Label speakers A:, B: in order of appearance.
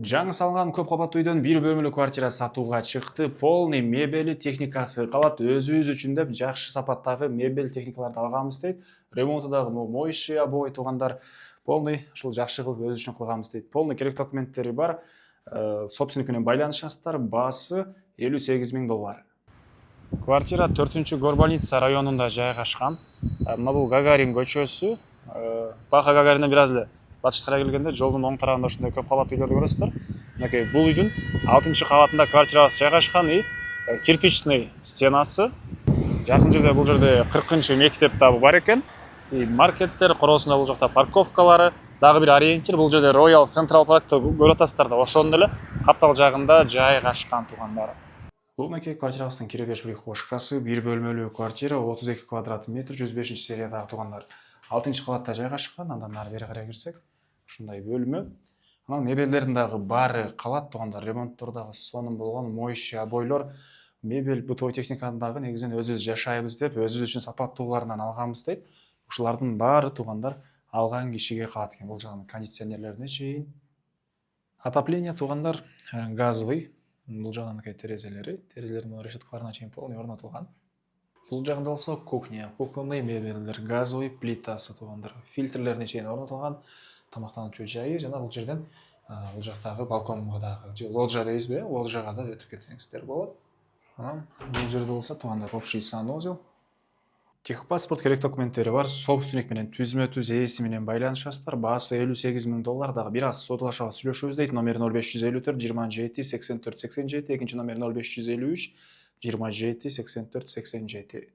A: Жаңы салынған көп қабатты үйден бір бөлмелі квартира сатуға чықты. Полный мебели техникасы қалат өзүбүз үчүн деп жакшы сапаттагы мебель техникаларды алганбыз дейт. Ремонты дагы моющий обои туугандар полный ушул жакшы кылып өзү үчүн кылганбыз дейт. Полный керек документтери бар. Собственник менен байланышасыздар. Баасы $58.000. Квартира 4-Горбольница районунда жайгашкан. Мына бул Гагарин көчөсү. Баха Гагаринен бир аз эле батышкыра келгенде жолдун оң тарабында ушундай көп кабаттуу үйлөрдү көрөсүздөр. Мынакей бул үйдүн 6-кабатында квартирабыз жайгашкан. Кирпичный стенасы. Жакын жерде бул жерде 40-мектеп дагы бар экен. Маркеттер, короосунда бул жакта парковкалары, дагы бир ориентир бул жерде Royal Central Park'ты көрүп атасыздар да, ошонун эле каптал жагында жайгашкан туугандар. Бул мынакей квартирабыздын кире-бериш кошкасы, бир бөлмөлүү квартира, 32 квадрат метр, 105-сериядагы туугандар. 6-кабатта жайгашкан, андан ары бери карай кирсек, ушундай бөлмө. Анан мебелдердин дагы баары калат туугандар, ремонттор дагы сонун болгон, моющий обойлор, мебель, бытовой техниканы дагы негизинен өзүбүз жашайбыз деп, өзүбүз үчүн сапаттууларынан алганбыз дейт. Ушулардын баары туугандар алган кишиге калат экен. Бул жагын кондиционерлерине чейин. Отопление туугандар газовый. Бул жагдан терезелери, терезелердин решеткаларына чейин полный орнотулган. Бул жагында болсо кухня, кухонный мебелдер, газовый плитасы туугандар, фильтрлерине чейин орнотулган, тамактануучу жайы жана бул жерден бул жактагы балконго дагы, же лоджия дейбизби, лоджияга да өтүп кетсеңиздер болот. Анан бул жерде болсо туугандар общий санузел. Техпаспорт керек документтери бар, собственник менен түзмө-түз ээси менен байланышасыздар. Баасы $58.000, дагы бир аз содалашабыз, сүйлөшөбүз дейт. Номер 0554 27 84 87, экинчи номер 0553 27 84 87.